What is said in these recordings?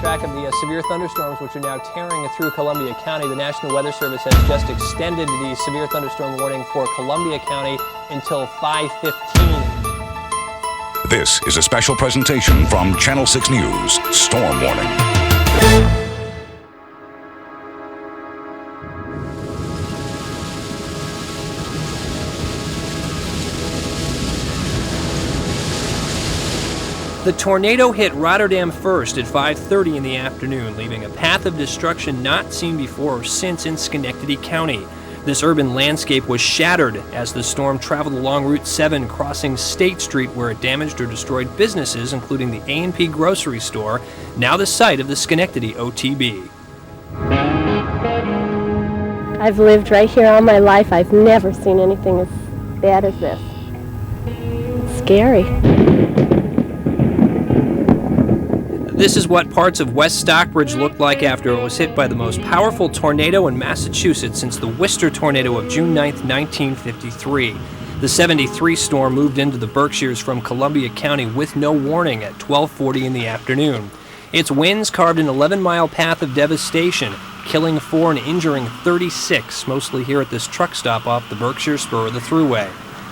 track of the severe thunderstorms which are now tearing through Columbia County. The National Weather Service has just extended the severe thunderstorm warning for Columbia County until 5:15. This is a special presentation from Channel 6 News, Storm Warning. The tornado hit Rotterdam first at 5:30 in the afternoon, leaving a path of destruction not seen before or since in Schenectady County. This urban landscape was shattered as the storm traveled along Route 7, crossing State Street, where it damaged or destroyed businesses, including the A&P grocery store, now the site of the Schenectady OTB. I've lived right here all my life. I've never seen anything as bad as this. It's scary. This is what parts of West Stockbridge looked like after it was hit by the most powerful tornado in Massachusetts since the Worcester tornado of June 9, 1953. The 73 storm moved into the Berkshires from Columbia County with no warning at 12:40 in the afternoon. Its winds carved an 11-mile path of devastation, killing 4 and injuring 36, mostly here at this truck stop off the Berkshire spur of the Thruway.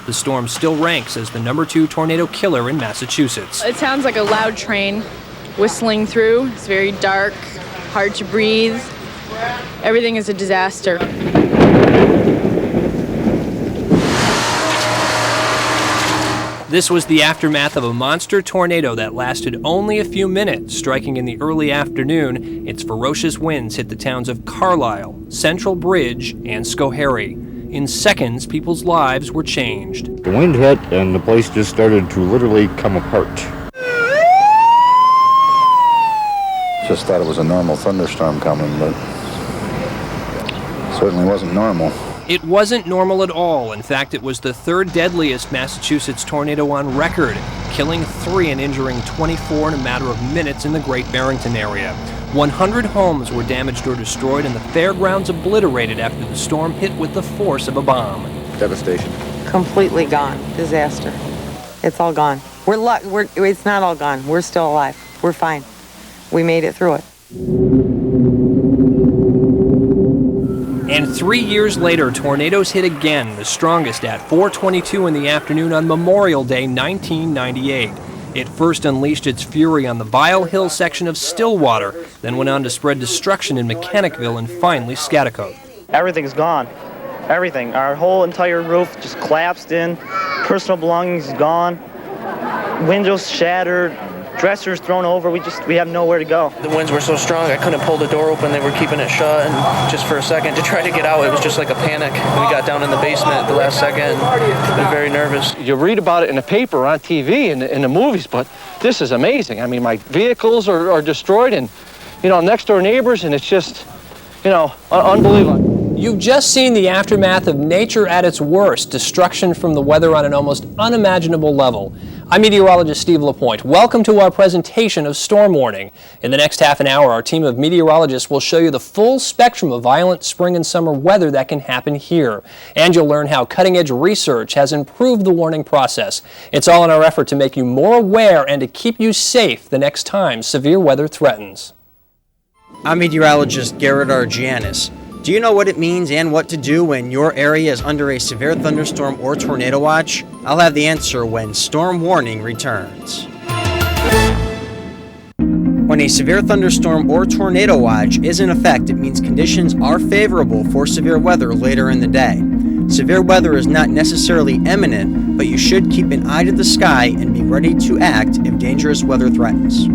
The storm still ranks as the #2 tornado killer in Massachusetts. It sounds like a loud train whistling through. It's very dark, hard to breathe. Everything is a disaster. This was the aftermath of a monster tornado that lasted only a few minutes, striking in the early afternoon. Its ferocious winds hit the towns of Carlisle, Central Bridge, and Schoharie. In seconds, people's lives were changed. The wind hit and the place just started to literally come apart. Just thought it was a normal thunderstorm coming, but certainly wasn't normal. It wasn't normal at all. In fact, it was the third deadliest Massachusetts tornado on record, killing 3 and injuring 24 in a matter of minutes in the Great Barrington area. 100 homes were damaged or destroyed and the fairgrounds obliterated after the storm hit with the force of a bomb. Devastation. Completely gone. Disaster. It's all gone. It's not all gone. We're still alive. We're fine. We made it through it. And 3 years later, tornadoes hit again, the strongest at 4:22 in the afternoon on Memorial Day 1998. It first unleashed its fury on the Bile Hill section of Stillwater, then went on to spread destruction in Mechanicville and finally Scaticoat. Everything's gone. Everything. Our whole entire roof just collapsed in. Personal belongings gone. Windows shattered. Dressers thrown over. We have nowhere to go. The winds were so strong I couldn't pull the door open. They were keeping it shut, and just for a second to try to get out, it was just like a panic. We got down in the basement at the last second and been very nervous. You read about it in the paper, on TV, and in the movies, but this is amazing. I mean, my vehicles are destroyed, and next door neighbors, and it's just unbelievable. You've just seen the aftermath of nature at its worst, destruction from the weather on an almost unimaginable level. I'm meteorologist Steve LaPointe. Welcome to our presentation of Storm Warning. In the next half an hour, our team of meteorologists will show you the full spectrum of violent spring and summer weather that can happen here. And you'll learn how cutting-edge research has improved the warning process. It's all in our effort to make you more aware and to keep you safe the next time severe weather threatens. I'm meteorologist Garrett R. Giannis. Do you know what it means and what to do when your area is under a severe thunderstorm or tornado watch? I'll have the answer when Storm Warning returns. When a severe thunderstorm or tornado watch is in effect, it means conditions are favorable for severe weather later in the day. Severe weather is not necessarily imminent, but you should keep an eye to the sky and be ready to act if dangerous weather threatens.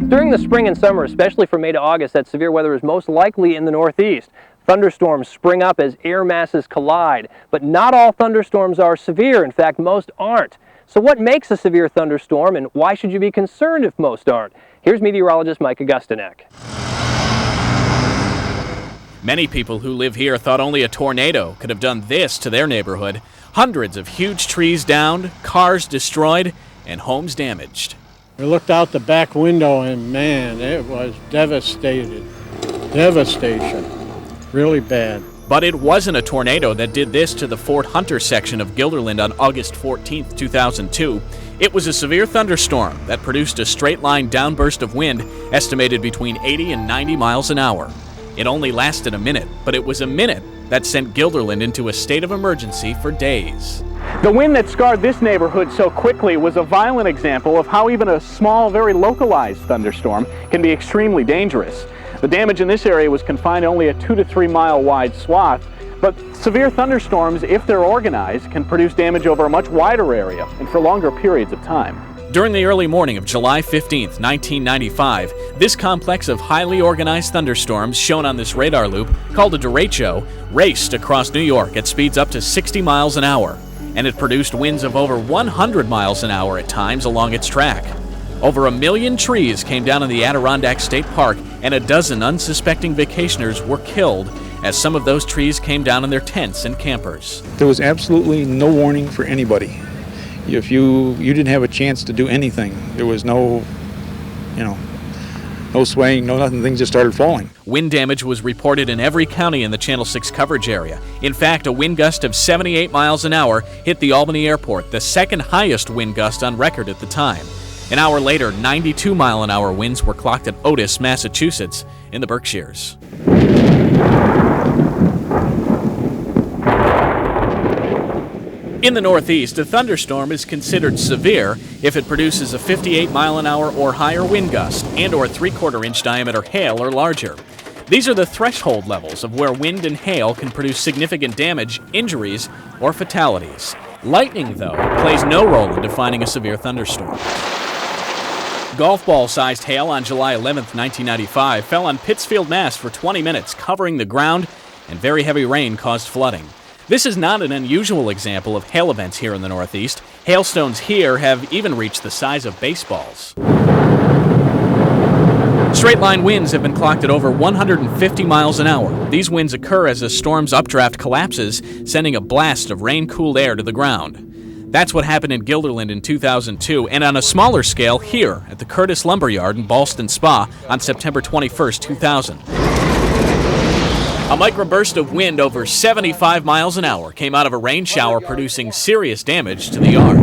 During the spring and summer, especially from May to August, that severe weather is most likely in the Northeast. Thunderstorms spring up as air masses collide, but not all thunderstorms are severe. In fact, most aren't. So what makes a severe thunderstorm, and why should you be concerned if most aren't? Here's meteorologist Mike Augustyniak. Many people who live here thought only a tornado could have done this to their neighborhood. Hundreds of huge trees downed, cars destroyed, and homes damaged. We looked out the back window and man, it was devastated. Devastation. Really bad. But it wasn't a tornado that did this to the Fort Hunter section of Guilderland on August 14, 2002. It was a severe thunderstorm that produced a straight-line downburst of wind estimated between 80 and 90 miles an hour. It only lasted a minute, but it was a minute that sent Guilderland into a state of emergency for days. The wind that scarred this neighborhood so quickly was a violent example of how even a small, very localized thunderstorm can be extremely dangerous. The damage in this area was confined to only a 2 to 3 mile wide swath, but severe thunderstorms, if they're organized, can produce damage over a much wider area and for longer periods of time. During the early morning of July 15, 1995, this complex of highly organized thunderstorms shown on this radar loop, called a derecho, raced across New York at speeds up to 60 miles an hour, and it produced winds of over 100 miles an hour at times along its track. Over 1 million trees came down in the Adirondack State Park, and a dozen unsuspecting vacationers were killed as some of those trees came down in their tents and campers. There was absolutely no warning for anybody. If you didn't have a chance to do anything, there was no swaying, no nothing, things just started falling. Wind damage was reported in every county in the Channel 6 coverage area. In fact, a wind gust of 78 miles an hour hit the Albany airport, the second highest wind gust on record at the time. An hour later, 92-mile-an-hour winds were clocked at Otis, Massachusetts, in the Berkshires. In the Northeast, a thunderstorm is considered severe if it produces a 58-mile-an-hour or higher wind gust and/or 3/4-inch diameter hail or larger. These are the threshold levels of where wind and hail can produce significant damage, injuries, or fatalities. Lightning, though, plays no role in defining a severe thunderstorm. Golf ball-sized hail on July 11, 1995, fell on Pittsfield, Mass. For 20 minutes, covering the ground, and very heavy rain caused flooding. This is not an unusual example of hail events here in the Northeast. Hailstones here have even reached the size of baseballs. Straight-line winds have been clocked at over 150 miles an hour. These winds occur as a storm's updraft collapses, sending a blast of rain-cooled air to the ground. That's what happened in Guilderland in 2002, and on a smaller scale here at the Curtis Lumberyard in Ballston Spa on September 21, 2000. A microburst of wind over 75 miles an hour came out of a rain shower, producing serious damage to the yard.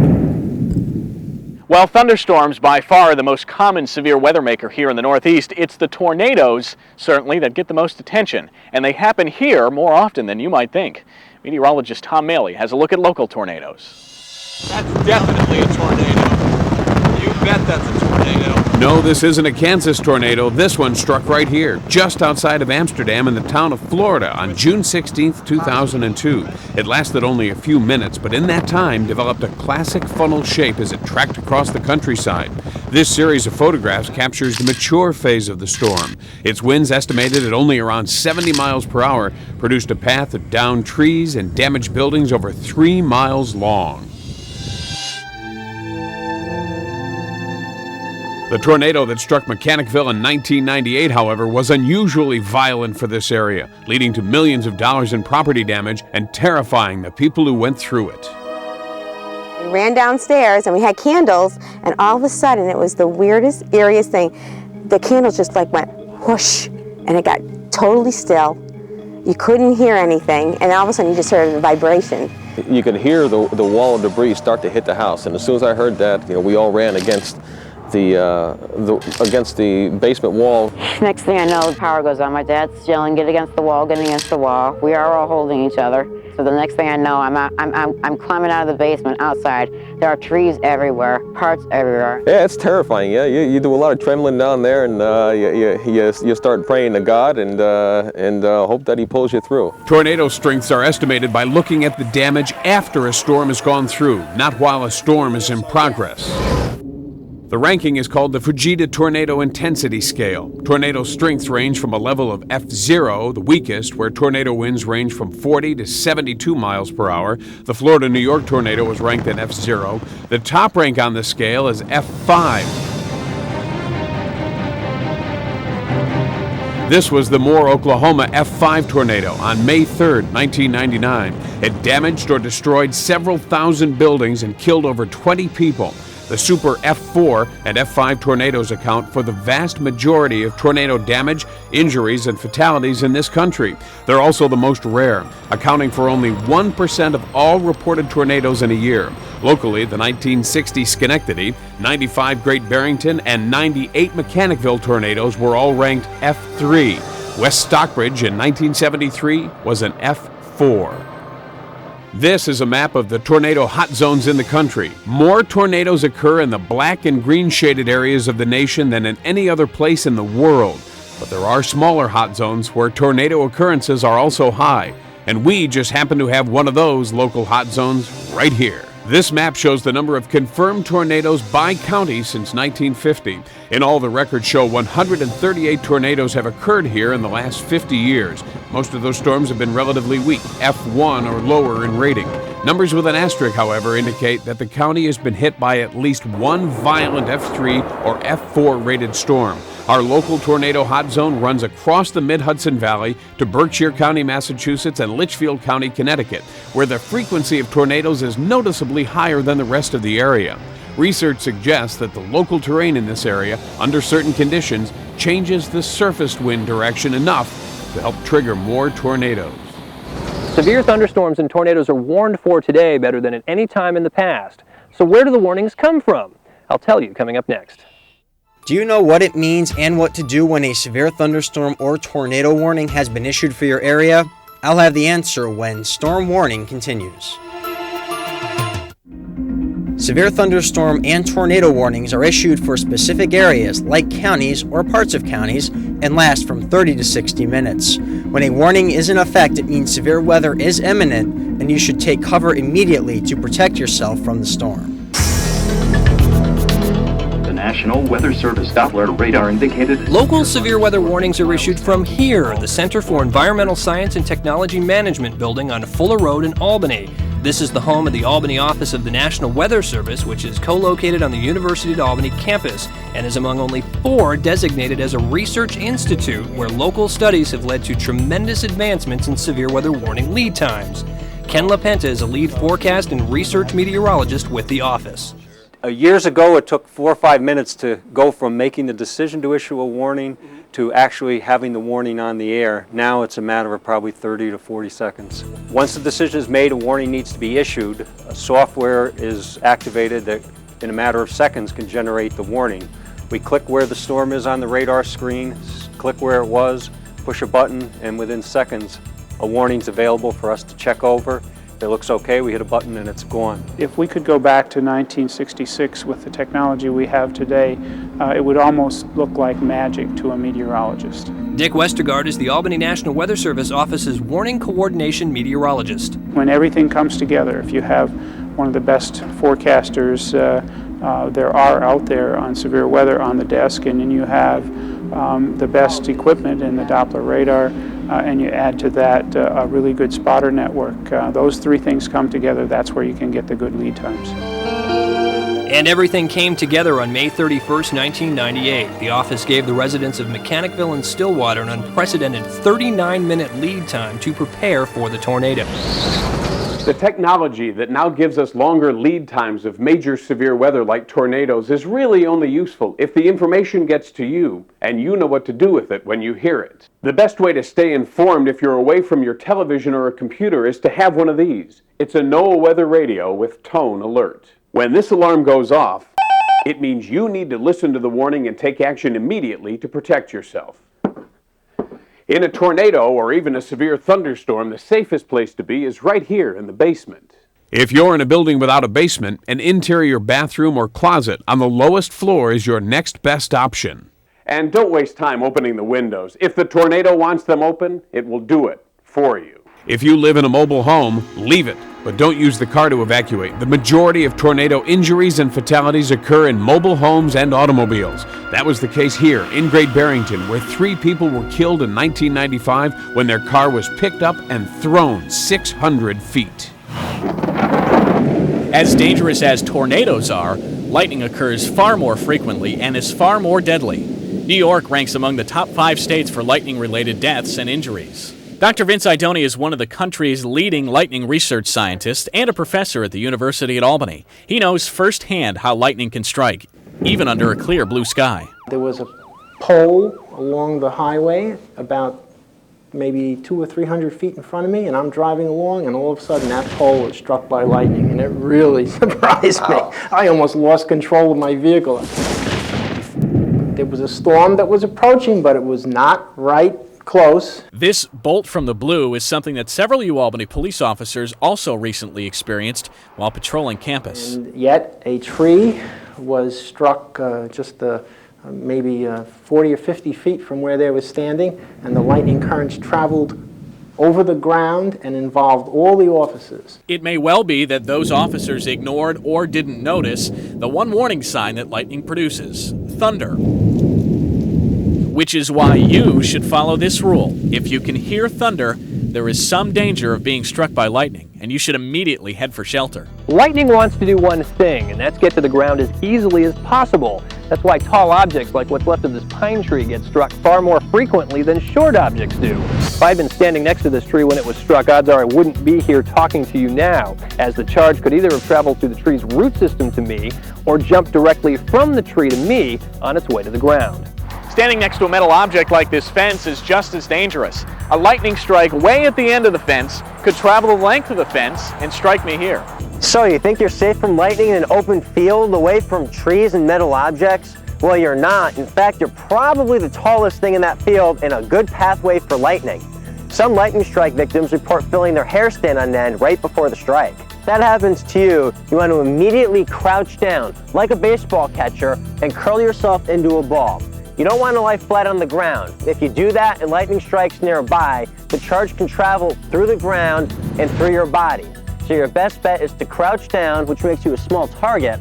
While thunderstorms by far are the most common severe weather maker here in the Northeast, it's the tornadoes, certainly, that get the most attention. And they happen here more often than you might think. Meteorologist Tom Maley has a look at local tornadoes. That's definitely a tornado. You bet that's a tornado. No, this isn't a Kansas tornado. This one struck right here, just outside of Amsterdam in the town of Florida on June 16, 2002. It lasted only a few minutes, but in that time developed a classic funnel shape as it tracked across the countryside. This series of photographs captures the mature phase of the storm. Its winds, estimated at only around 70 miles per hour, produced a path of downed trees and damaged buildings over 3 miles long. The tornado that struck Mechanicville in 1998, however, was unusually violent for this area, leading to millions of dollars in property damage and terrifying the people who went through it. We ran downstairs and we had candles, and all of a sudden it was the weirdest, eeriest thing. The candles just like went whoosh, and it got totally still. You couldn't hear anything, and all of a sudden you just heard a vibration. You could hear the wall of debris start to hit the house, and as soon as I heard that, we all ran against the basement wall. Next thing I know, the power goes on. My dad's yelling, "Get against the wall, getting against the wall." We are all holding each other. So the next thing I know, I'm climbing out of the basement outside. There are trees everywhere, parts everywhere. Yeah, it's terrifying. Yeah, you do a lot of trembling down there, and you start praying to God and hope that He pulls you through. Tornado strengths are estimated by looking at the damage after a storm has gone through, not while a storm is in progress. The ranking is called the Fujita Tornado Intensity Scale. Tornado strengths range from a level of F0, the weakest, where tornado winds range from 40 to 72 miles per hour. The Florida-New York tornado was ranked at F0. The top rank on the scale is F5. This was the Moore, Oklahoma F5 tornado on May 3, 1999. It damaged or destroyed several thousand buildings and killed over 20 people. The Super F4 and F5 tornadoes account for the vast majority of tornado damage, injuries, and fatalities in this country. They're also the most rare, accounting for only 1% of all reported tornadoes in a year. Locally, the 1960 Schenectady, 95 Great Barrington, and 98 Mechanicville tornadoes were all ranked F3. West Stockbridge in 1973 was an F4. This is a map of the tornado hot zones in the country. More tornadoes occur in the black and green shaded areas of the nation than in any other place in the world. But there are smaller hot zones where tornado occurrences are also high. And we just happen to have one of those local hot zones right here. This map shows the number of confirmed tornadoes by county since 1950. In all, the records show 138 tornadoes have occurred here in the last 50 years. Most of those storms have been relatively weak, F1 or lower in rating. Numbers with an asterisk, however, indicate that the county has been hit by at least one violent F3 or F4 rated storm. Our local tornado hot zone runs across the Mid-Hudson Valley to Berkshire County, Massachusetts, and Litchfield County, Connecticut, where the frequency of tornadoes is noticeably higher than the rest of the area. Research suggests that the local terrain in this area, under certain conditions, changes the surface wind direction enough to help trigger more tornadoes. Severe thunderstorms and tornadoes are warned for today better than at any time in the past. So where do the warnings come from? I'll tell you coming up next. Do you know what it means and what to do when a severe thunderstorm or tornado warning has been issued for your area? I'll have the answer when Storm Warning continues. Severe thunderstorm and tornado warnings are issued for specific areas like counties or parts of counties and last from 30 to 60 minutes. When a warning is in effect, it means severe weather is imminent and you should take cover immediately to protect yourself from the storm. National Weather Service Doppler radar indicated. Local severe weather warnings are issued from here, the Center for Environmental Science and Technology Management building on Fuller Road in Albany. This is the home of the Albany office of the National Weather Service, which is co-located on the University of Albany campus and is among only 4 designated as a research institute where local studies have led to tremendous advancements in severe weather warning lead times. Ken LaPenta is a lead forecast and research meteorologist with the office. Years ago, it took 4 or 5 minutes to go from making the decision to issue a warning to actually having the warning on the air. Now it's a matter of probably 30 to 40 seconds. Once the decision is made, a warning needs to be issued. A software is activated that in a matter of seconds can generate the warning. We click where the storm is on the radar screen, click where it was, push a button, and within seconds, a warning's available for us to check over. If it looks okay, we hit a button and it's gone. If we could go back to 1966 with the technology we have today, it would almost look like magic to a meteorologist. Dick Westergaard is the Albany National Weather Service office's warning coordination meteorologist. When everything comes together, if you have one of the best forecasters there are out there on severe weather on the desk, and then you have the best equipment in the Doppler radar, and you add to that a really good spotter network. Those 3 things come together, that's where you can get the good lead times. And everything came together on May 31st, 1998. The office gave the residents of Mechanicville and Stillwater an unprecedented 39-minute lead time to prepare for the tornado. The technology that now gives us longer lead times of major severe weather like tornadoes is really only useful if the information gets to you and you know what to do with it when you hear it. The best way to stay informed if you're away from your television or a computer is to have one of these. It's a NOAA weather radio with tone alert. When this alarm goes off, it means you need to listen to the warning and take action immediately to protect yourself. In a tornado or even a severe thunderstorm, the safest place to be is right here in the basement. If you're in a building without a basement, an interior bathroom or closet on the lowest floor is your next best option. And don't waste time opening the windows. If the tornado wants them open, it will do it for you. If you live in a mobile home, leave it, but don't use the car to evacuate. The majority of tornado injuries and fatalities occur in mobile homes and automobiles. That was the case here in Great Barrington, where 3 people were killed in 1995 when their car was picked up and thrown 600 feet. As dangerous as tornadoes are, lightning occurs far more frequently and is far more deadly. New York ranks among the top 5 states for lightning-related deaths and injuries. Dr. Vince Idoni is one of the country's leading lightning research scientists and a professor at the University at Albany. He knows firsthand how lightning can strike, even under a clear blue sky. There was a pole along the highway about maybe 200 or 300 feet in front of me, and I'm driving along, and all of a sudden that pole was struck by lightning, and it really surprised me. I almost lost control of my vehicle. There was a storm that was approaching, but it was not right close. This bolt from the blue is something that several UAlbany police officers also recently experienced while patrolling campus. And yet a tree was struck just maybe 40 or 50 feet from where they were standing, and the lightning currents traveled over the ground and involved all the officers. It may well be that those officers ignored or didn't notice the one warning sign that lightning produces: thunder. Which is why you should follow this rule. If you can hear thunder, there is some danger of being struck by lightning, and you should immediately head for shelter. Lightning wants to do one thing, and that's get to the ground as easily as possible. That's why tall objects like what's left of this pine tree get struck far more frequently than short objects do. If I'd been standing next to this tree when it was struck, odds are I wouldn't be here talking to you now, as the charge could either have traveled through the tree's root system to me, or jumped directly from the tree to me on its way to the ground. Standing next to a metal object like this fence is just as dangerous. A lightning strike way at the end of the fence could travel the length of the fence and strike me here. So you think you're safe from lightning in an open field away from trees and metal objects? Well, you're not. In fact, you're probably the tallest thing in that field and a good pathway for lightning. Some lightning strike victims report feeling their hair stand on end right before the strike. If that happens to you, you want to immediately crouch down like a baseball catcher and curl yourself into a ball. You don't want to lie flat on the ground. If you do that and lightning strikes nearby, the charge can travel through the ground and through your body. So your best bet is to crouch down, which makes you a small target,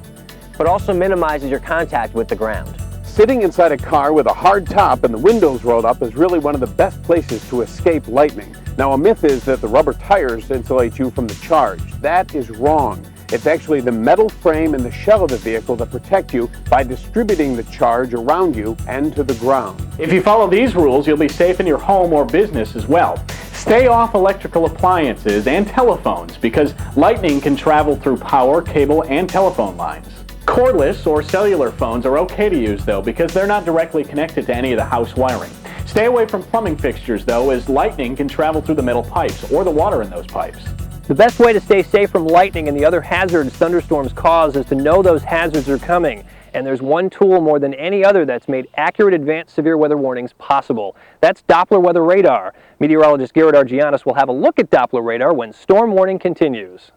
but also minimizes your contact with the ground. Sitting inside a car with a hard top and the windows rolled up is really one of the best places to escape lightning. Now, a myth is that the rubber tires insulate you from the charge. That is wrong. It's actually the metal frame and the shell of the vehicle that protect you by distributing the charge around you and to the ground. If you follow these rules, you'll be safe in your home or business as well. Stay off electrical appliances and telephones because lightning can travel through power, cable, and telephone lines. Cordless or cellular phones are okay to use though because they're not directly connected to any of the house wiring. Stay away from plumbing fixtures though, as lightning can travel through the metal pipes or the water in those pipes. The best way to stay safe from lightning and the other hazards thunderstorms cause is to know those hazards are coming. And there's one tool more than any other that's made accurate advanced severe weather warnings possible. That's Doppler weather radar. Meteorologist Garrett Argianis will have a look at Doppler radar when storm warning continues.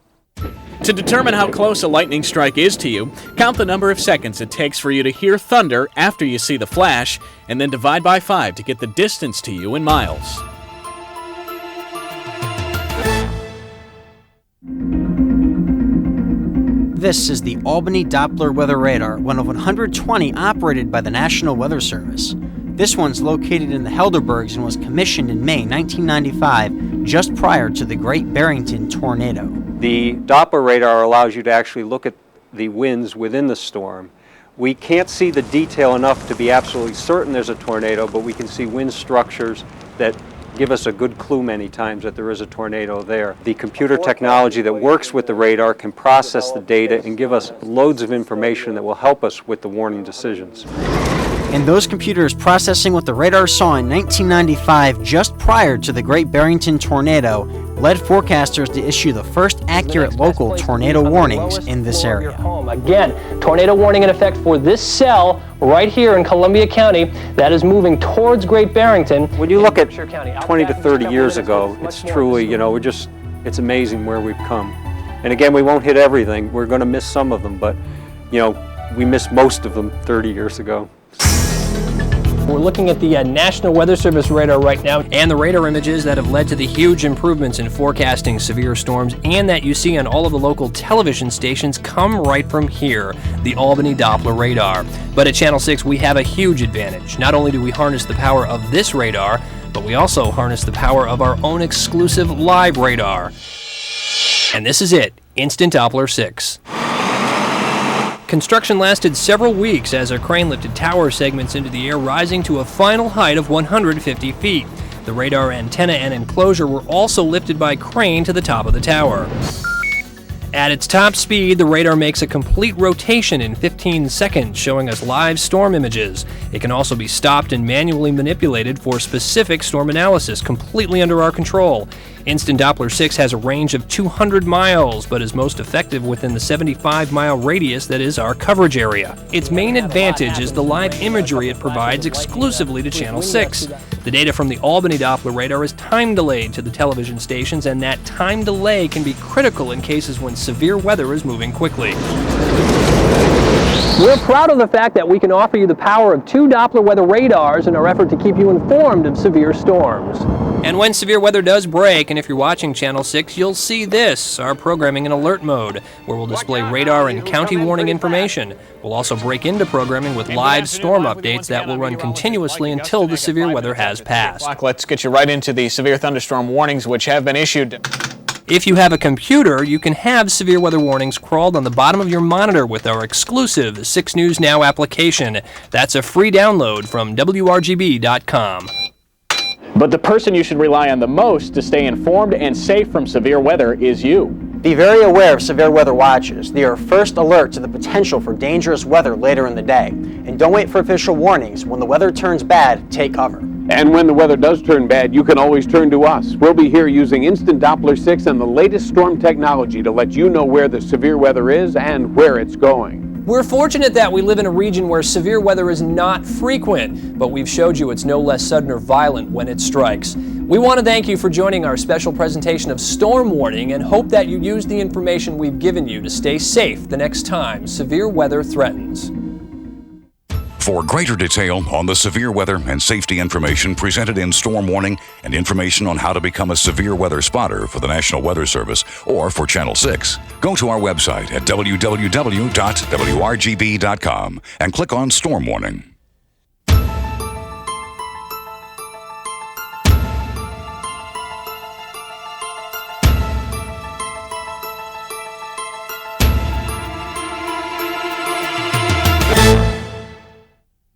To determine how close a lightning strike is to you, count the number of seconds it takes for you to hear thunder after you see the flash, and then divide by 5 to get the distance to you in miles. This is the Albany Doppler Weather Radar, one of 120 operated by the National Weather Service. This one's located in the Helderbergs and was commissioned in May 1995, just prior to the Great Barrington tornado. The Doppler radar allows you to actually look at the winds within the storm. We can't see the detail enough to be absolutely certain there's a tornado, but we can see wind structures that give us a good clue many times that there is a tornado there. The computer technology that works with the radar can process the data and give us loads of information that will help us with the warning decisions. And those computers processing what the radar saw in 1995, just prior to the Great Barrington tornado, led forecasters to issue the first accurate local tornado warnings in this area. Again, tornado warning in effect for this cell right here in Columbia County that is moving towards Great Barrington. When you look at 20 to 30 years ago, it's truly, it's amazing where we've come. And again, we won't hit everything. We're going to miss some of them, but, we missed most of them 30 years ago. We're looking at the National Weather Service radar right now, and the radar images that have led to the huge improvements in forecasting severe storms and that you see on all of the local television stations come right from here, the Albany Doppler radar. But at Channel 6, we have a huge advantage. Not only do we harness the power of this radar, but we also harness the power of our own exclusive live radar. And this is it, Instant Doppler 6. Construction lasted several weeks as a crane lifted tower segments into the air, rising to a final height of 150 feet. The radar antenna and enclosure were also lifted by crane to the top of the tower. At its top speed, the radar makes a complete rotation in 15 seconds, showing us live storm images. It can also be stopped and manually manipulated for specific storm analysis, completely under our control. Instant Doppler 6 has a range of 200 miles, but is most effective within the 75-mile radius that is our coverage area. Its main advantage is the live imagery it provides exclusively to Channel 6. The data from the Albany Doppler radar is time-delayed to the television stations, and that time delay can be critical in cases when severe weather is moving quickly. We're proud of the fact that we can offer you the power of 2 Doppler weather radars in our effort to keep you informed of severe storms. And when severe weather does break, and if you're watching Channel 6, you'll see this, our programming in alert mode, where we'll display radar and county warning information. We'll also break into programming with live storm updates that will run continuously until the severe weather has passed. Let's get you right into the severe thunderstorm warnings which have been issued. If you have a computer, you can have severe weather warnings crawled on the bottom of your monitor with our exclusive 6 News Now application. That's a free download from WRGB.com. But the person you should rely on the most to stay informed and safe from severe weather is you. Be very aware of severe weather watches. They are first alert to the potential for dangerous weather later in the day. And don't wait for official warnings. When the weather turns bad, take cover. And when the weather does turn bad, you can always turn to us. We'll be here using Instant Doppler 6 and the latest storm technology to let you know where the severe weather is and where it's going. We're fortunate that we live in a region where severe weather is not frequent, but we've showed you it's no less sudden or violent when it strikes. We want to thank you for joining our special presentation of Storm Warning and hope that you use the information we've given you to stay safe the next time severe weather threatens. For greater detail on the severe weather and safety information presented in Storm Warning and information on how to become a severe weather spotter for the National Weather Service or for Channel 6, go to our website at www.wrgb.com and click on Storm Warning.